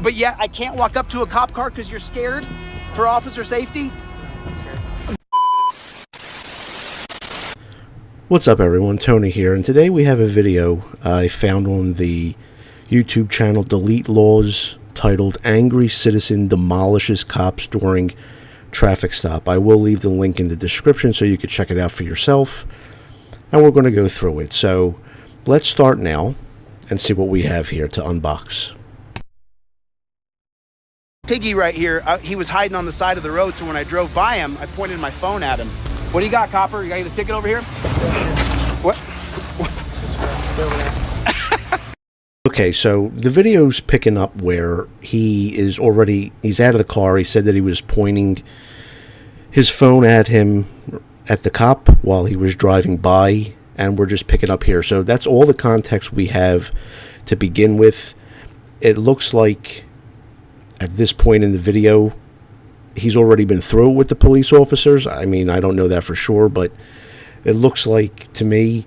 But yet I can't walk up to a cop car because you're scared for officer safety? I'm scared. What's up everyone, Tony here, and today we have a video I found on the YouTube channel Delete Lawz titled Angry Citizen Demolishes Cops During Traffic Stop. I will leave the link in the description so you can check it out for yourself, and we're going to go through it. So let's start now and see what we have here to unbox. Piggy right here, he was hiding on the side of the road, so when I drove by him, I pointed my phone at him. What do you got, Copper? You got a ticket over here? What? Still there. Okay, so the video's picking up where he's out of the car. He said that he was pointing his phone at the cop while he was driving by, and we're just picking up here. So that's all the context we have to begin with. It looks like at this point in the video, he's already been through it with the police officers. I mean, I don't know that for sure, but it looks like to me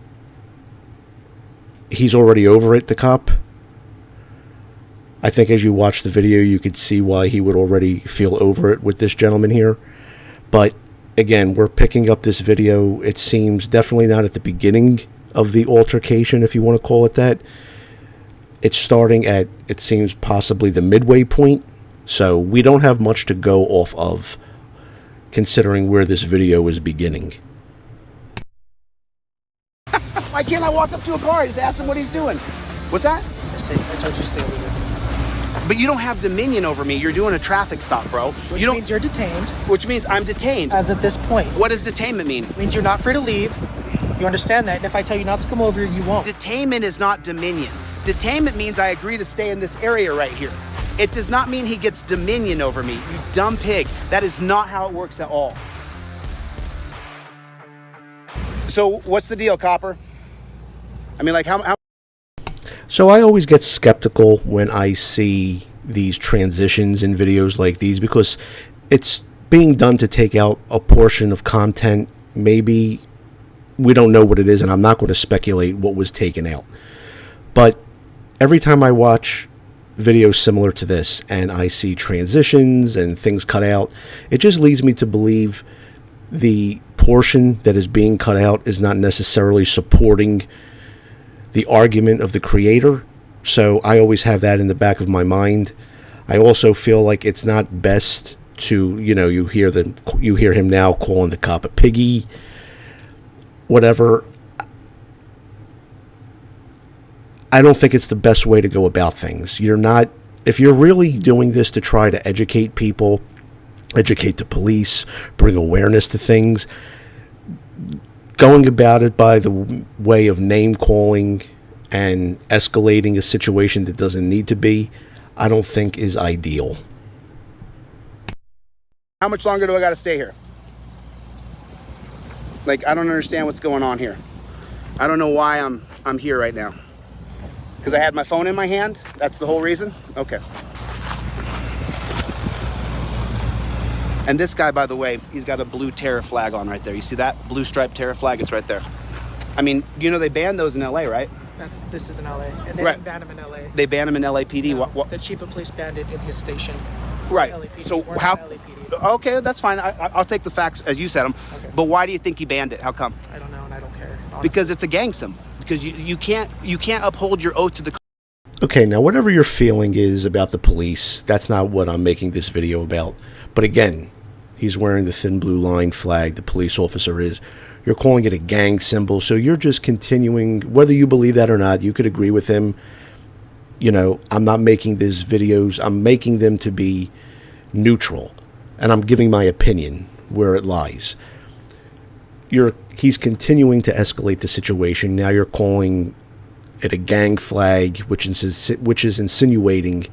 he's already over it, the cop. I think as you watch the video, you could see why he would already feel over it with this gentleman here. But again, we're picking up this video. It seems definitely not at the beginning of the altercation, if you want to call it that. It's starting at, it seems, possibly the midway point. So we don't have much to go off of, considering where this video is beginning. Why can't I walk up to a car? I just asked him what he's doing. What's that? I told you to stay over there. But you don't have dominion over me. You're doing a traffic stop, bro. Which means you're detained. Which means I'm detained. As at this point. What does detainment mean? It means you're not free to leave. You understand that? And if I tell you not to come over, you won't. Detainment is not dominion. Detainment means I agree to stay in this area right here. It does not mean he gets dominion over me, you dumb pig. That is not how it works at all. So what's the deal, Copper? I mean, like how... So I always get skeptical when I see these transitions in videos like these, because it's being done to take out a portion of content. Maybe we don't know what it is, and I'm not going to speculate what was taken out. But every time I watch videos similar to this and I see transitions and things cut out, it just leads me to believe the portion that is being cut out is not necessarily supporting the argument of the creator. So I always have that in the back of my mind. I also feel like it's not best to, you hear him now calling the cop a piggy, whatever. I don't think it's the best way to go about things. If you're really doing this to try to educate people, educate the police, bring awareness to things, going about it by the way of name calling and escalating a situation that doesn't need to be, I don't think is ideal. How much longer do I got to stay here? Like, I don't understand what's going on here. I don't know why I'm here right now. Because I had my phone in my hand? That's the whole reason? Okay. And this guy, by the way, he's got a blue terror flag on right there. You see that? Blue striped terror flag, it's right there. I mean, they banned those in LA, right? This is in LA. And they didn't ban him in LA. They banned him in LAPD? No, What? the chief of police banned it in his station. Right. LAPD. So We're how... not LAPD. Okay, that's fine. I'll take the facts as you said them. Okay. But why do you think he banned it? How come? I don't know, and I don't care. Honestly. Because it's a gang symbol. Because you can't uphold your oath to the... Okay, now whatever your feeling is about the police, that's not what I'm making this video about. But again, he's wearing the thin blue line flag, the police officer is. You're calling it a gang symbol, so you're just continuing, whether you believe that or not, you could agree with him. I'm not making these videos, I'm making them to be neutral, and I'm giving my opinion where it lies. He's continuing to escalate the situation. Now you're calling it a gang flag, which is insinuating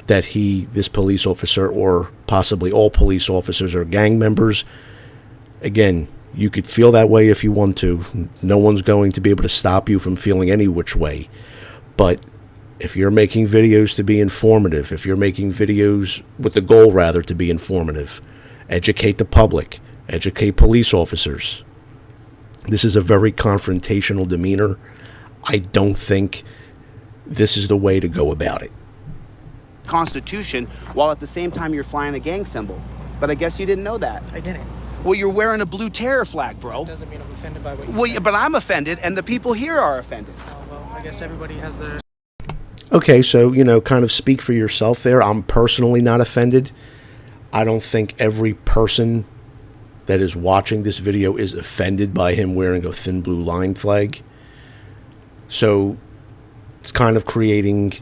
that this police officer, or possibly all police officers, are gang members. Again, you could feel that way if you want to. No one's going to be able to stop you from feeling any which way. But if you're making videos to be informative, if you're making videos with the goal, rather, to be informative, educate the public, educate police officers. This is a very confrontational demeanor. I don't think this is the way to go about it. Constitution while at the same time you're flying a gang symbol. But I guess you didn't know that. I didn't. Well, you're wearing a blue terror flag, bro. It doesn't mean I'm offended by what you Well, said. yeah, but I'm offended, and the people here are offended. Oh, well, I guess everybody has their... Okay, so, kind of speak for yourself there. I'm personally not offended. I don't think every person that is watching this video is offended by him wearing a thin blue line flag. So it's kind of creating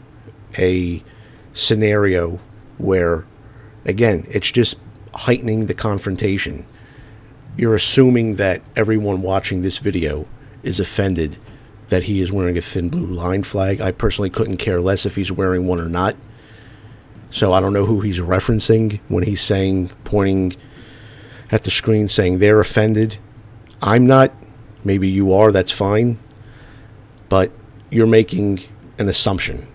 a scenario where, again, it's just heightening the confrontation. You're assuming that everyone watching this video is offended that he is wearing a thin blue line flag. I personally couldn't care less if he's wearing one or not. So I don't know who he's referencing when he's saying, pointing at the screen saying they're offended. I'm not. Maybe you are, that's fine. But you're making an assumption.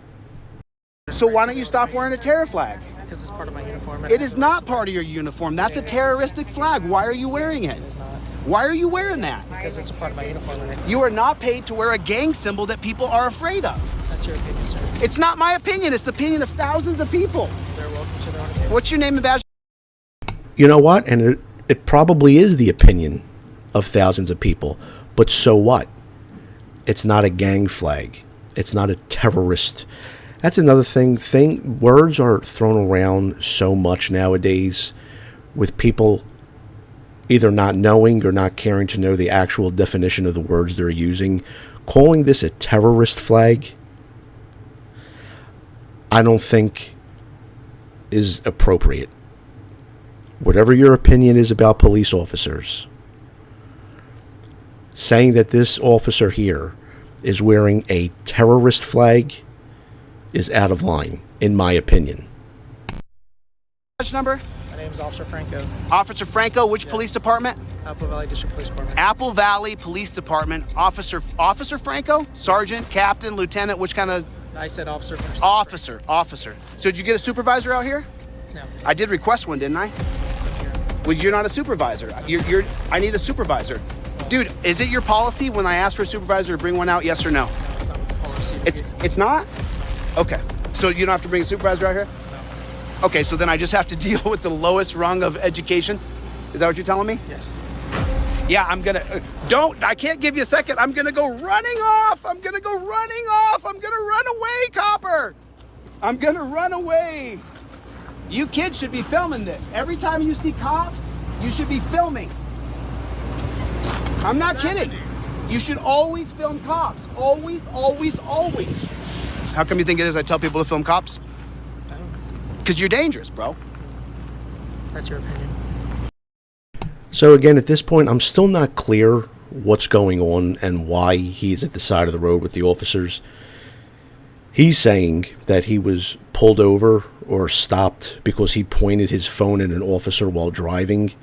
So why don't you stop wearing a terror flag? Because it's part of my uniform. It is not part of your uniform. That's a terroristic flag. Why are you wearing it? It is not. Why are you wearing that? Because it's a part of my uniform. You are not paid to wear a gang symbol that people are afraid of. That's your opinion, sir. It's not my opinion. It's the opinion of thousands of people. They're welcome to their own opinion. What's your name and badge? You know what? And it probably is the opinion of thousands of people. But so what? It's not a gang flag. It's not a terrorist. That's another thing. Words are thrown around so much nowadays with people either not knowing or not caring to know the actual definition of the words they're using. Calling this a terrorist flag, I don't think is appropriate. Whatever your opinion is about police officers, saying that this officer here is wearing a terrorist flag is out of line, in my opinion. Badge number? My name is Officer Franco. Officer Franco, which Yes. police department? Apple Valley District Police Department. Apple Valley Police Department. Officer Franco? Sergeant, captain, lieutenant, which kind of... I said officer first. Officer. So did you get a supervisor out here? No. I did request one, didn't I? Well, you're not a supervisor. I need a supervisor. Dude, is it your policy when I ask for a supervisor to bring one out, yes or no? That's not what the policy is. It's not? Okay. So you don't have to bring a supervisor out here? No. Okay, so then I just have to deal with the lowest rung of education? Is that what you're telling me? Yes. Yeah, I'm gonna... I can't give you a second. I'm gonna go running off. I'm gonna run away, copper. I'm gonna run away. You kids should be filming this. Every time you see cops, you should be filming. I'm not kidding. You should always film cops. Always. How come you think it is I tell people to film cops? Because you're dangerous, bro. That's your opinion. So again, at this point, I'm still not clear what's going on and why he's at the side of the road with the officers. He's saying that he was pulled over or stopped because he pointed his phone at an officer while driving.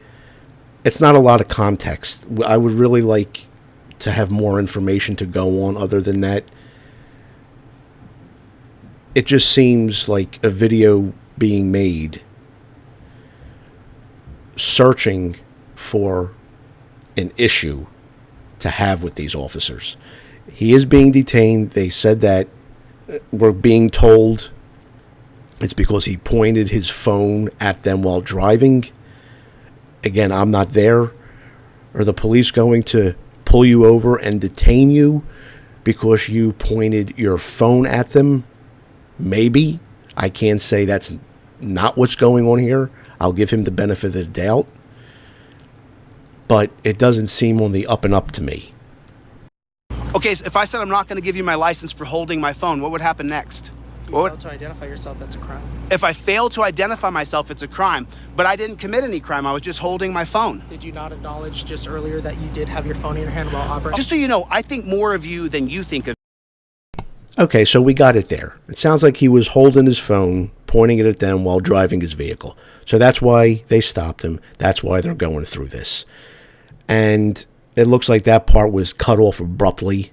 It's not a lot of context. I would really like to have more information to go on other than that. It just seems like a video being made searching for an issue to have with these officers. He is being detained. They said that we're being told it's because he pointed his phone at them while driving. Again, I'm not there. Are the police going to pull you over and detain you because you pointed your phone at them? Maybe. I can't say that's not what's going on here. I'll give him the benefit of the doubt. But it doesn't seem on the up and up to me. Okay, so if I said I'm not going to give you my license for holding my phone, what would happen next? If you fail to identify yourself, that's a crime. If I fail to identify myself, it's a crime. But I didn't commit any crime. I was just holding my phone. Did you not acknowledge just earlier that you did have your phone in your hand while operating? Just so you know, I think more of you than you think of. Okay, so we got it there. It sounds like he was holding his phone, pointing it at them while driving his vehicle. So that's why they stopped him. That's why they're going through this. And it looks like that part was cut off abruptly.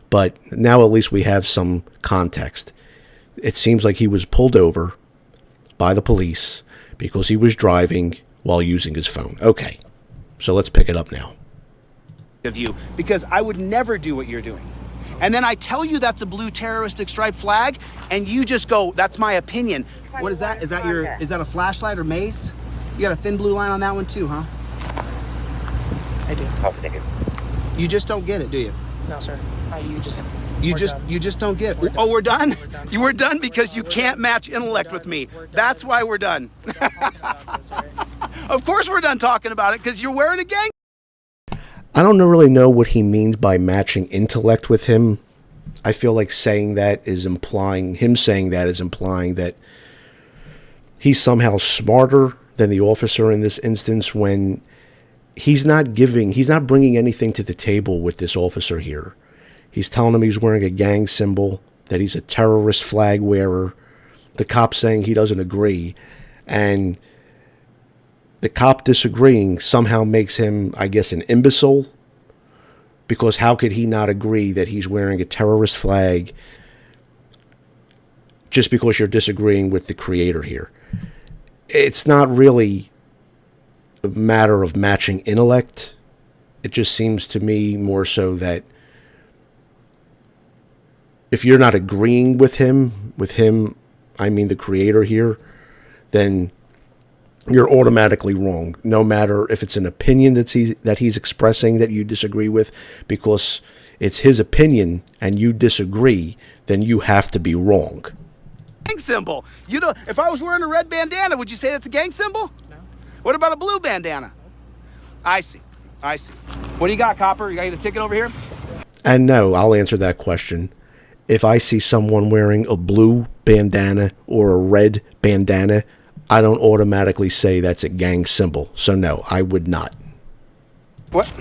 But now at least we have some context. It seems like he was pulled over by the police because he was driving while using his phone. Okay, so let's pick it up now. Of you, because I would never do what you're doing. And then I tell you that's a blue terroristic stripe flag, and you just go, that's my opinion. What is that? Is that a flashlight or mace? You got a thin blue line on that one too, huh? I do. You just don't get it, do you? No, sir. You just don't get it. Oh, we're done? You were done because you can't match intellect with me. That's why we're done. Of course we're done talking about it, because you're wearing a gang. I don't really know what he means by matching intellect with him. I feel like saying that is implying that he's somehow smarter than the officer in this instance, when he's not bringing anything to the table with this officer here. He's telling him he's wearing a gang symbol, that he's a terrorist flag wearer. The cop saying he doesn't agree. And the cop disagreeing somehow makes him, I guess, an imbecile. Because how could he not agree that he's wearing a terrorist flag just because you're disagreeing with the creator here? It's not really a matter of matching intellect. It just seems to me more so that if you're not agreeing with him, I mean the creator here, then you're automatically wrong, no matter if it's an opinion that he's expressing that you disagree with, because it's his opinion and you disagree, then you have to be wrong. Gang symbol. You know, if I was wearing a red bandana, would you say that's a gang symbol? No. What about a blue bandana? I see. What do you got, copper? You got a ticket over here? And no, I'll answer that question. If I see someone wearing a blue bandana or a red bandana, I don't automatically say that's a gang symbol. So no, I would not. What?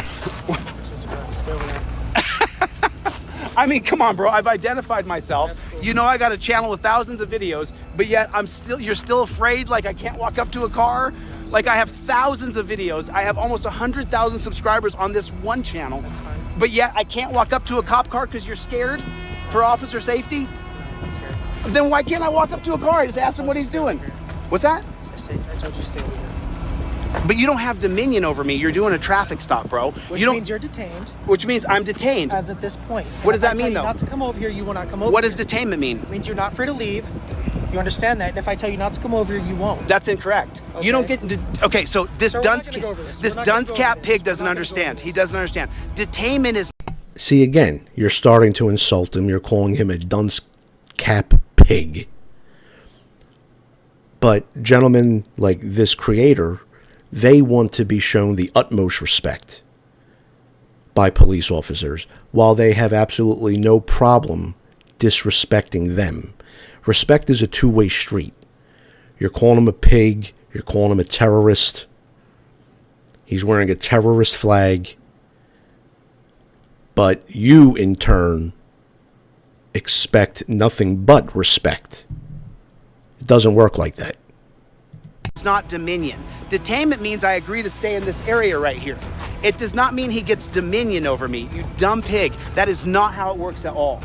I mean, come on, bro. I've identified myself. Cool. You know I got a channel with thousands of videos, but yet you're still afraid like I can't walk up to a car? Like I have thousands of videos. I have almost 100,000 subscribers on this one channel. That's fine. But yet I can't walk up to a cop car because you're scared for officer safety? I'm scared. Then why can't I walk up to a car? I just ask him what he's doing. What's that? I told you to stay over here. But you don't have dominion over me. You're doing a traffic stop, bro. Which means you're detained. Which means I'm detained. As at this point. What does that mean, though? Not to come over here, you will not come over. What does detainment mean? It means you're not free to leave. You understand that? And if I tell you not to come over here, you won't. That's incorrect. Okay. You don't get. Okay, so this dunce cap pig doesn't understand. He doesn't understand. Detainment is. See, again, you're starting to insult him. You're calling him a dunce cap pig. But gentlemen like this creator, they want to be shown the utmost respect by police officers, while they have absolutely no problem disrespecting them. Respect is a two-way street. You're calling him a pig. You're calling him a terrorist. He's wearing a terrorist flag. But you, in turn, expect nothing but respect. It doesn't work like that. It's not dominion. Detainment means I agree to stay in this area right here. It does not mean he gets dominion over me, you dumb pig. That is not how it works at all.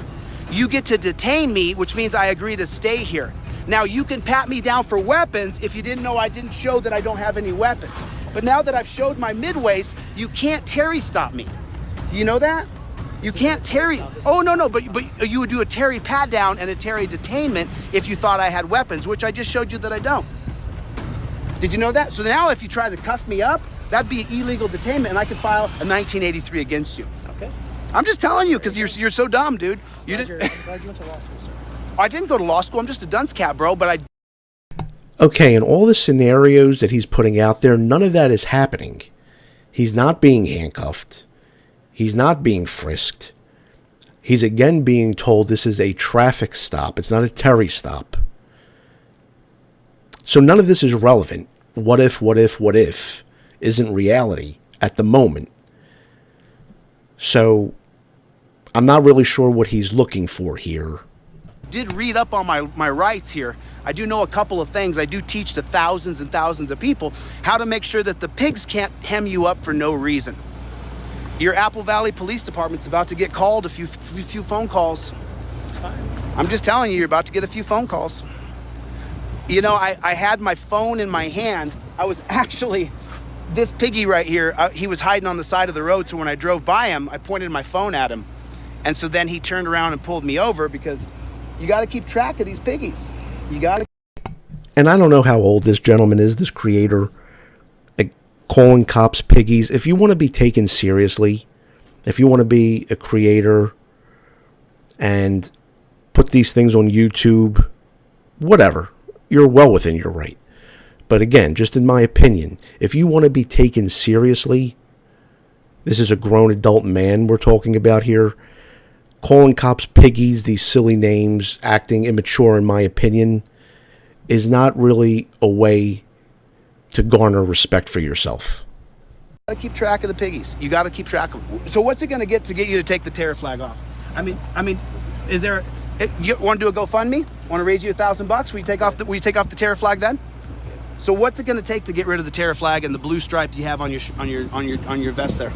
You get to detain me, which means I agree to stay here. Now, you can pat me down for weapons if you didn't know I didn't show that I don't have any weapons. But now that I've showed my mid-waist, you can't Terry stop me. Do you know that? You can't Terry. Oh, no, but you would do a Terry pat down and a Terry detainment if you thought I had weapons, which I just showed you that I don't. Did you know that? So now if you try to cuff me up, that'd be illegal detainment, and I could file a 1983 against you. Okay. I'm just telling you, because you're so dumb, dude. I'm glad you went to law school, sir. I didn't go to law school. I'm just a dunce cat, bro, but I... Okay, in all the scenarios that he's putting out there, none of that is happening. He's not being handcuffed. He's not being frisked. He's again being told this is a traffic stop. It's not a Terry stop. So none of this is relevant. What if isn't reality at the moment. So I'm not really sure what he's looking for here. Did read up on my rights here. I do know a couple of things. I do teach to thousands and thousands of people how to make sure that the pigs can't hem you up for no reason. Your Apple Valley Police Department's about to get called, a few phone calls. It's fine. I'm just telling you, you're about to get a few phone calls. You know, I had my phone in my hand. I was actually, this piggy right here, he was hiding on the side of the road, so when I drove by him, I pointed my phone at him. And so then he turned around and pulled me over because you got to keep track of these piggies. You got to. And I don't know how old this gentleman is, this creator, like calling cops piggies. If you want to be taken seriously, if you want to be a creator and put these things on YouTube, whatever, you're well within your right. But again, just in my opinion, if you want to be taken seriously, this is a grown adult man we're talking about here. Calling cops piggies, these silly names, acting immature, in my opinion, is not really a way to garner respect for yourself. You got to keep track of the piggies. You got to keep track of them. So what's it going to get you to take the terror flag off? I mean, is there? You want to do a GoFundMe? Want to raise you $1,000? Will you take off the terror flag then? So what's it going to take to get rid of the terror flag and the blue stripe you have on your vest there?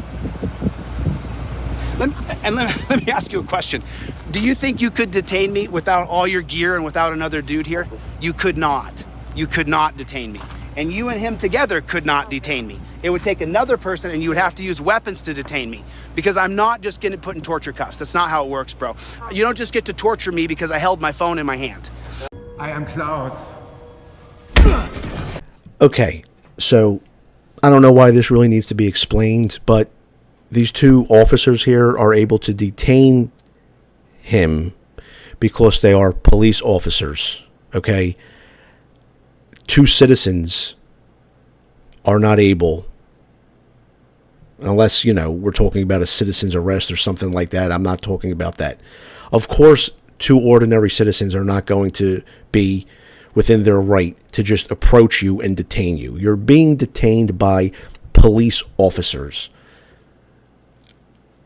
Let me ask you a question. Do you think you could detain me without all your gear and without another dude here? You could not. You could not detain me. And you and him together could not detain me. It would take another person, and you would have to use weapons to detain me, because I'm not just getting put in torture cuffs. That's not how it works, bro. You don't just get to torture me because I held my phone in my hand. I am Lawz. Okay, so I don't know why this really needs to be explained, but these two officers here are able to detain him because they are police officers, okay? Two citizens are not able, unless, we're talking about a citizen's arrest or something like that. I'm not talking about that. Of course, two ordinary citizens are not going to be within their right to just approach you and detain you. You're being detained by police officers.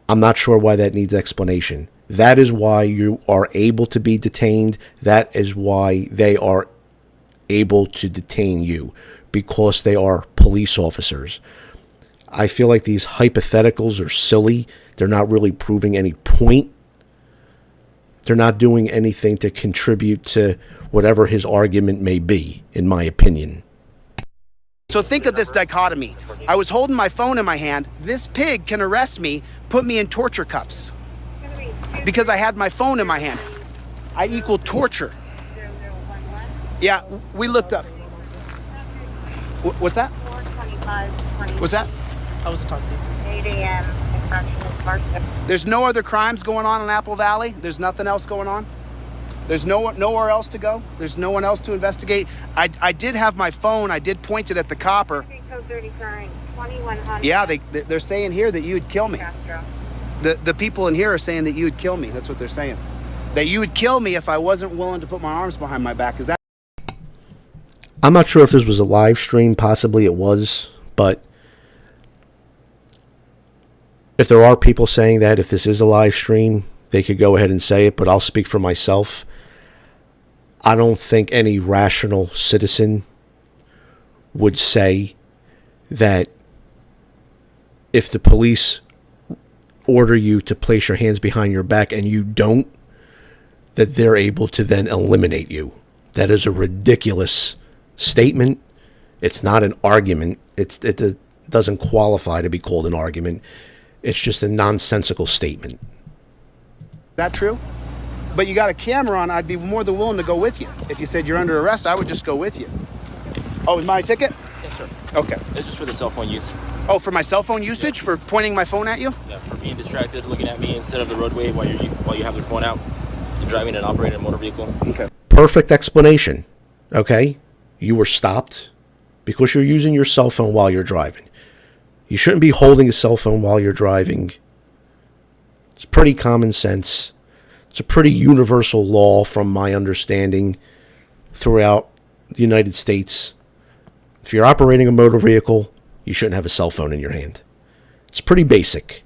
I'm not sure why that needs explanation. That is why you are able to be detained. That is why they are able to detain you, because they are police officers. I feel like these hypotheticals are silly. They're not really proving any point. They're not doing anything to contribute to whatever his argument may be, in my opinion. So think of this dichotomy. I was holding my phone in my hand. This pig can arrest me, put me in torture cuffs, because I had my phone in my hand. I equal torture. Yeah, we looked up. What's that? 425. What's that? I wasn't talking to you. 8 a.m. There's no other crimes going on in Apple Valley? There's nothing else going on? There's nowhere else to go? There's no one else to investigate? I did have my phone. I did point it at the copper. Yeah, they're saying here that you would kill me. The people in here are saying that you would kill me. That's what they're saying. That you would kill me if I wasn't willing to put my arms behind my back. Is that? I'm not sure if this was a live stream. Possibly it was. But if there are people saying that, if this is a live stream, they could go ahead and say it. But I'll speak for myself. I don't think any rational citizen would say that if the police order you to place your hands behind your back and you don't, that they're able to then eliminate you. That is a ridiculous statement. It's not an argument. It doesn't qualify to be called an argument. It's just a nonsensical statement. That true? But you got a camera on, I'd be more than willing to go with you. If you said you're under arrest, I would just go with you. Oh, is my ticket? Yes, sir. Okay. It's just for the cell phone use. Oh, for my cell phone usage? For pointing my phone at you? Yeah, for being distracted, looking at me instead of the roadway while you have your phone out. You're driving and operating a motor vehicle. Okay. Perfect explanation. Okay? You were stopped because you're using your cell phone while you're driving. You shouldn't be holding a cell phone while you're driving. It's pretty common sense. It's a pretty universal law from my understanding throughout the United States. If you're operating a motor vehicle, you shouldn't have a cell phone in your hand. It's pretty basic.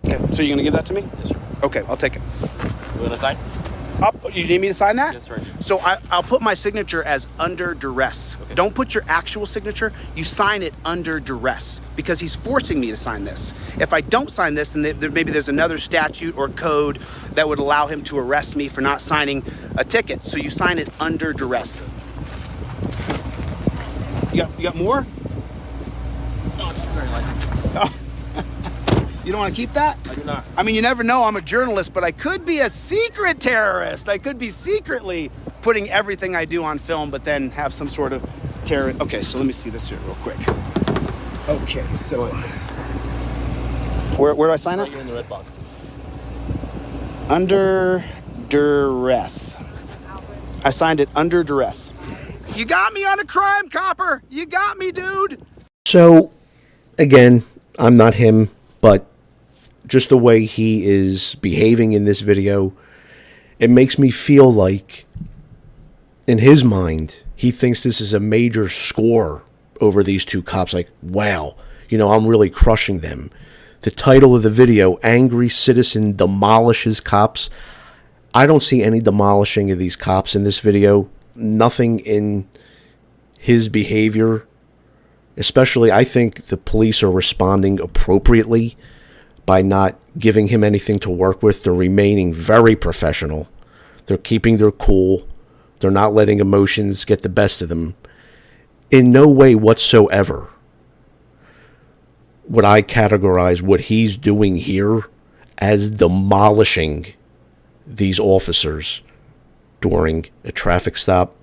Okay, so you're going to give that to me? Yes, sir. Okay, I'll take it. You want to sign? You need me to sign that? Yes, sir. So I'll put my signature as under duress. Okay. Don't put your actual signature. You sign it under duress because he's forcing me to sign this. If I don't sign this, then maybe there's another statute or code that would allow him to arrest me for not signing a ticket. So you sign it under duress. You got more? No, it's very license. Oh. You don't want to keep that? I do not. I mean, you never know. I'm a journalist, but I could be a secret terrorist. I could be secretly putting everything I do on film, but then have some sort of terror. Okay, so let me see this here real quick. Okay, so where do I sign up? You're in the red box, please. Under duress. I signed it under duress. You got me on a crime, copper. You got me, dude. So, again, I'm not him, but just the way he is behaving in this video, it makes me feel like, in his mind, he thinks this is a major score over these two cops. Like, wow, you know, I'm really crushing them. The title of the video, Angry Citizen Demolishes Cops. I don't see any demolishing of these cops in this video. Nothing in his behavior. Especially, I think the police are responding appropriately by not giving him anything to work with. They're remaining very professional. They're keeping their cool. They're not letting emotions get the best of them. In no way whatsoever would I categorize what he's doing here as demolishing these officers during a traffic stop.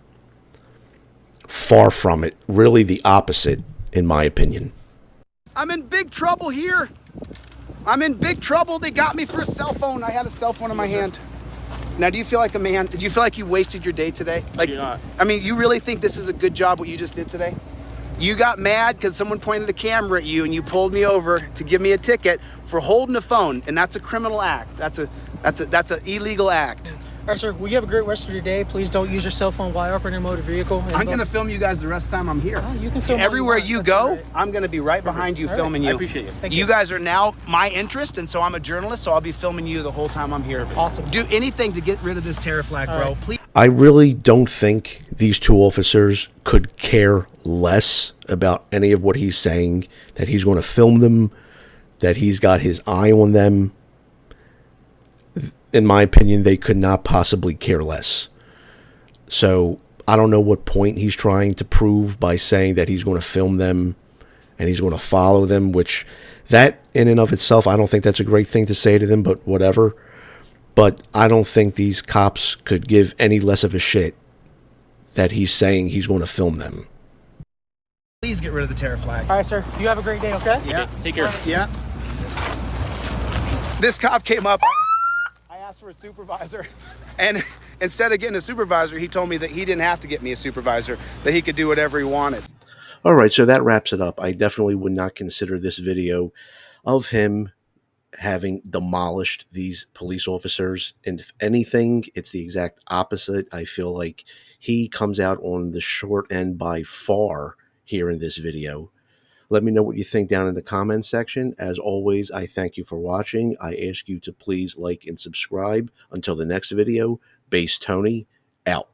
Far from it. Really the opposite, in my opinion. I'm in big trouble here. I'm in big trouble. They got me for a cell phone. I had a cell phone in my hand. Now, do you feel like a man? Do you feel like you wasted your day today? Like, do not. I mean, you really think this is a good job what you just did today? You got mad because someone pointed a camera at you and you pulled me over to give me a ticket for holding a phone, and that's a criminal act. That's an illegal act. All right, sir. Well, you have a great rest of your day. Please don't use your cell phone while operating a motor vehicle. I'm gonna film you guys the rest of the time I'm here. Oh, you can film everywhere all you you want. go. That's all right. I'm gonna be right behind you, All right. filming you. I appreciate you. Thank You you. guys are now my interest, and so I'm a journalist, so I'll be filming you the whole time I'm here. Awesome. Do anything to get rid of this terror flag, bro. right. Please. I really don't think these two officers could care less about any of what he's saying, that he's going to film them, that he's got his eye on them. In my opinion, they could not possibly care less. So I don't know what point he's trying to prove by saying that he's going to film them and he's going to follow them, which that in and of itself, I don't think that's a great thing to say to them, but whatever. But I don't think these cops could give any less of a shit that he's saying he's going to film them. Please get rid of the terror flag. All right, sir. You have a great day, okay? Yeah. Take care. Yeah. This cop came up. I asked for a supervisor, and instead of getting a supervisor, he told me that he didn't have to get me a supervisor, that he could do whatever he wanted. All right, so that wraps it up. I definitely would not consider this video of him having demolished these police officers. And if anything, it's the exact opposite. I feel like he comes out on the short end by far here in this video. Let me know what you think down in the comments section. As always, I thank you for watching. I ask you to please like and subscribe. Until the next video, Base Tony, out.